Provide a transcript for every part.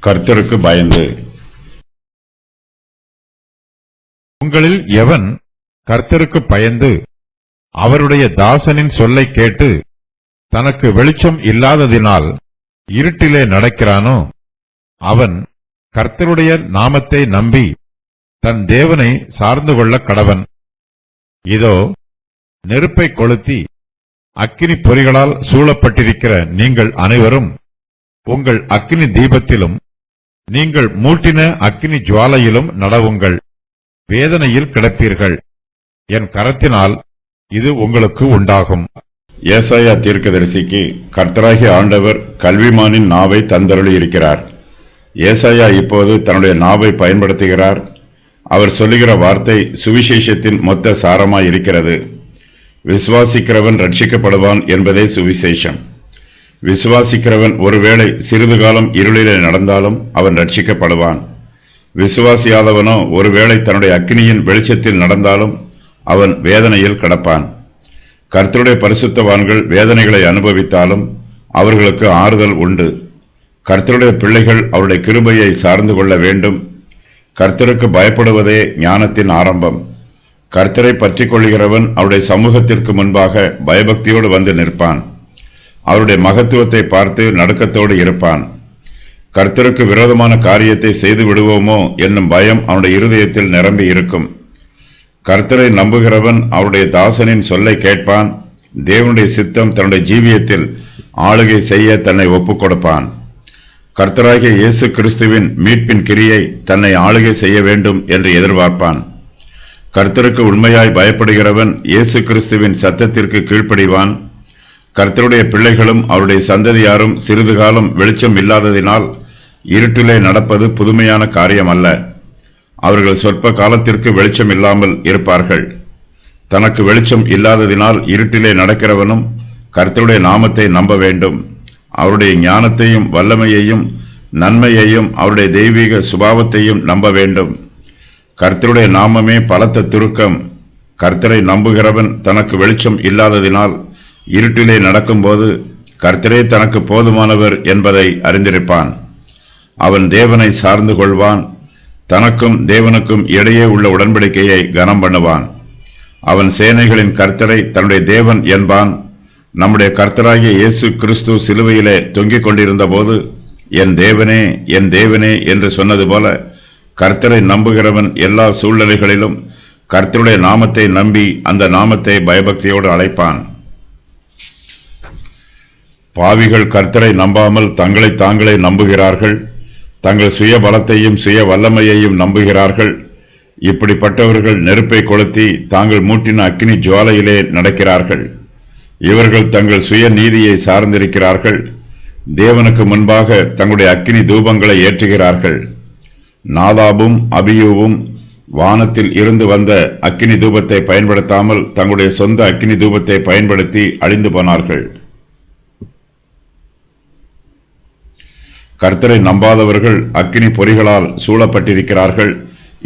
கர்த்தருக்கு பயந்து. உங்களில் எவன் கர்த்தருக்கு பயந்து அவருடைய தாசனின் சொல்லை கேட்டு தனக்கு வெளிச்சம் இல்லாததினால் இருட்டிலே நடக்கிறானோ அவன் கர்த்தருடைய நாமத்தை நம்பி தன் தேவனை சார்ந்து கொள்ள கடவன். இதோ, நெருப்பை கொளுத்தி அக்கினி பொறிகளால் சூழப்பட்டிருக்கிற நீங்கள் அனைவரும் உங்கள் அக்கினி தீபத்திலும் நீங்கள் மூட்டின அக்கினி ஜுவாலையிலும் நடவுங்கள். வேதனையில் கிடப்பீர்கள். என் கரத்தினால் இது உங்களுக்கு உண்டாகும். ஏசாயா தீர்க்கதரிசிக்கு கர்த்தராகிய ஆண்டவர் கல்விமானின் நாவை தந்தருளி இருக்கிறார். ஏசாயா இப்போது தன்னுடைய நாவை பயன்படுத்துகிறார். அவர் சொல்லுகிற வார்த்தை சுவிசேஷத்தின் மொத்த சாரமாய் இருக்கிறது. விசுவாசிக்கிறவன் ரட்சிக்கப்படுவான் என்பதே சுவிசேஷம். விசுவாசிக்கிறவன் ஒருவேளை சிறிது காலம் இருளிலே நடந்தாலும் அவன் ரட்சிக்கப்படுவான். விசுவாசியாதவனோ ஒருவேளை தன்னுடைய அக்கினியின் வெளிச்சத்தில் நடந்தாலும் அவன் வேதனையில் கிடப்பான். கர்த்தருடைய பரிசுத்தவான்கள் வேதனைகளை அனுபவித்தாலும் அவர்களுக்கு ஆறுதல் உண்டு. கர்த்தருடைய பிள்ளைகள் அவருடைய கிருபையை சார்ந்து கொள்ள வேண்டும். கர்த்தருக்கு பயப்படுவதே ஞானத்தின் ஆரம்பம். கர்த்தரை பற்றி கொள்கிறவன் அவருடைய சமூகத்திற்கு முன்பாக பயபக்தியோடு வந்து நிற்பான். அவருடைய மகத்துவத்தை பார்த்து நடுக்கத்தோடு இருப்பான். கர்த்தருக்கு விரோதமான காரியத்தை செய்து விடுவோமோ என்னும் பயம் அவனுடைய இருதயத்தில் நிரம்பி இருக்கும். கர்த்தரை நம்புகிறவன் அவருடைய தாசனின் சொல்லை கேட்பான். தேவனுடைய சித்தம் தன்னுடைய ஜீவியத்தில் ஆளுகை செய்ய தன்னை ஒப்புக் கொடுப்பான். கர்த்தராகிய இயேசு கிறிஸ்துவின் மீட்பின் கிரியை தன்னை ஆளுகை செய்ய வேண்டும் என்று எதிர்பார்ப்பான். கர்த்தருக்கு உண்மையாய் பயப்படுகிறவன் இயேசு கிறிஸ்துவின் சத்தத்திற்கு கீழ்ப்படிவான். கர்த்தருடைய பிள்ளைகளும் அவருடைய சந்ததியாரும் சிறிது காலம் வெளிச்சம் இல்லாததினால் இருட்டிலே நடப்பது புதுமையான காரியம் அல்ல. அவர்கள் சொற்ப காலத்திற்கு வெளிச்சம் இல்லாமல் இருப்பார்கள். தனக்கு வெளிச்சம் இல்லாததினால் இருட்டிலே நடக்கிறவனும் கர்த்தருடைய நாமத்தை நம்ப வேண்டும். அவருடைய ஞானத்தையும் வல்லமையையும் நன்மையையும் அவருடைய தெய்வீக சுபாவத்தையும் நம்ப வேண்டும். கர்த்தருடைய நாமமே பலத்த துருக்கம். கர்த்தரை நம்புகிறவன் தனக்கு வெளிச்சம் இல்லாததினால் இருட்டிலே நடக்கும்போது கர்த்தரே தனக்கு போதுமானவர் என்பதை அறிந்திருப்பான். அவன் தேவனை சார்ந்து கொள்வான். தனக்கும் தேவனுக்கும் இடையே உள்ள உடன்படிக்கையை கனம் பண்ணுவான். அவன் சேனைகளின் கர்த்தரை தன்னுடைய தேவன் என்பான். நம்முடைய கர்த்தராகிய இயேசு கிறிஸ்து சிலுவையிலே தொங்கிக் கொண்டிருந்த போது என் தேவனே என் தேவனே என்று சொன்னது போல கர்த்தரை நம்புகிறவன் எல்லா சூழ்நிலைகளிலும் கர்த்தருடைய நாமத்தை நம்பி அந்த நாமத்தை பயபக்தியோடு அழைப்பான். பாவிகள் கர்த்தரை நம்பாமல் தங்களை தாங்களே நம்புகிறார்கள். தங்கள் சுய பலத்தையும் சுய வல்லமையையும் நம்புகிறார்கள். இப்படிப்பட்டவர்கள் நெருப்பை கொளுத்தி தாங்கள் மூட்டின அக்கினி ஜுவாலையிலே நடக்கிறார்கள். இவர்கள் தங்கள் சுய நீதியை சார்ந்திருக்கிறார்கள். தேவனுக்கு முன்பாக தங்களுடைய அக்கினி தூபங்களை ஏற்றுகிறார்கள். நாதாபும் அபியூவும் வானத்தில் இருந்து வந்த அக்கினி தூபத்தை பயன்படுத்தாமல் தங்களுடைய சொந்த அக்கினி தூபத்தை பயன்படுத்தி அழிந்து போனார்கள். கர்த்தரை நம்பாதவர்கள் அக்கினி பொறிகளால் சூழப்பட்டிருக்கிறார்கள்.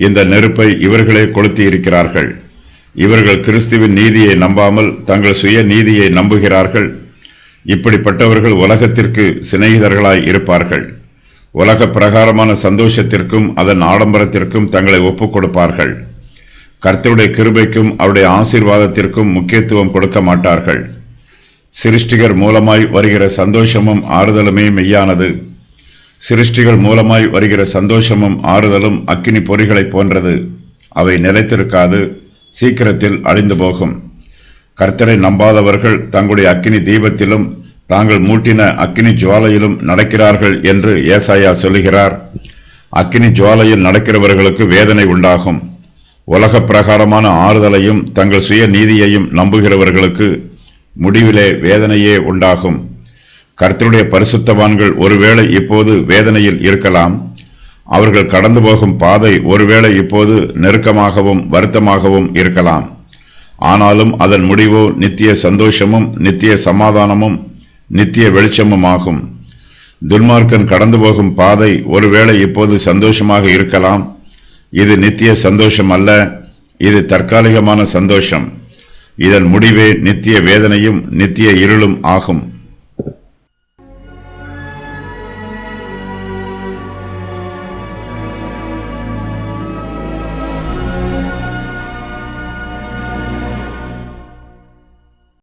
இந்த நெருப்பை இவர்களே கொளுத்தி இருக்கிறார்கள். இவர்கள் கிறிஸ்துவின் நீதியை நம்பாமல் தங்கள் சுய நீதியை நம்புகிறார்கள். இப்படிப்பட்டவர்கள் உலகத்திற்கு சிநேகிதர்களாய் இருப்பார்கள். உலக பிரகாரமான சந்தோஷத்திற்கும் அதன் ஆடம்பரத்திற்கும் தங்களை ஒப்புக் கொடுப்பார்கள். கர்த்தருடைய கிருபைக்கும் அவருடைய ஆசீர்வாதத்திற்கும் முக்கியத்துவம் கொடுக்க மாட்டார்கள். சிருஷ்டிகர் மூலமாய் வருகிற சந்தோஷமும் ஆறுதலுமே மெய்யானது. சிருஷ்டிகள் மூலமாய் வருகிற சந்தோஷமும் ஆறுதலும் அக்கினி பொறிகளைப் போன்றது. அவை நிலைத்திருக்காது, சீக்கிரத்தில் அழிந்து போகும். கர்த்தரை நம்பாதவர்கள் தங்களுடைய அக்கினி தீபத்திலும் தாங்கள் மூட்டின அக்கினி ஜுவாலையிலும் நடக்கிறார்கள் என்று ஏசாயா சொல்லுகிறார். அக்கினி ஜுவாலையில் நடக்கிறவர்களுக்கு வேதனை உண்டாகும். உலக பிரகாரமான ஆறுதலையும் தங்கள் சுய நீதியையும் நம்புகிறவர்களுக்கு முடிவிலே வேதனையே உண்டாகும். கர்த்தருடைய பரிசுத்தவான்கள் ஒருவேளை இப்போது வேதனையில் இருக்கலாம். அவர்கள் கடந்து போகும் பாதை ஒருவேளை இப்போது நெருக்கமாகவும் வருத்தமாகவும் இருக்கலாம். ஆனாலும் அதன் முடிவோ நித்திய சந்தோஷமும் நித்திய சமாதானமும் நித்திய வெளிச்சமும் ஆகும். துன்மார்க்கன் கடந்து போகும் பாதை ஒருவேளை இப்போது சந்தோஷமாக இருக்கலாம். இது நித்திய சந்தோஷம் அல்ல, இது தற்காலிகமான சந்தோஷம். இதன் முடிவே நித்திய வேதனையும் நித்திய இருளும் ஆகும்.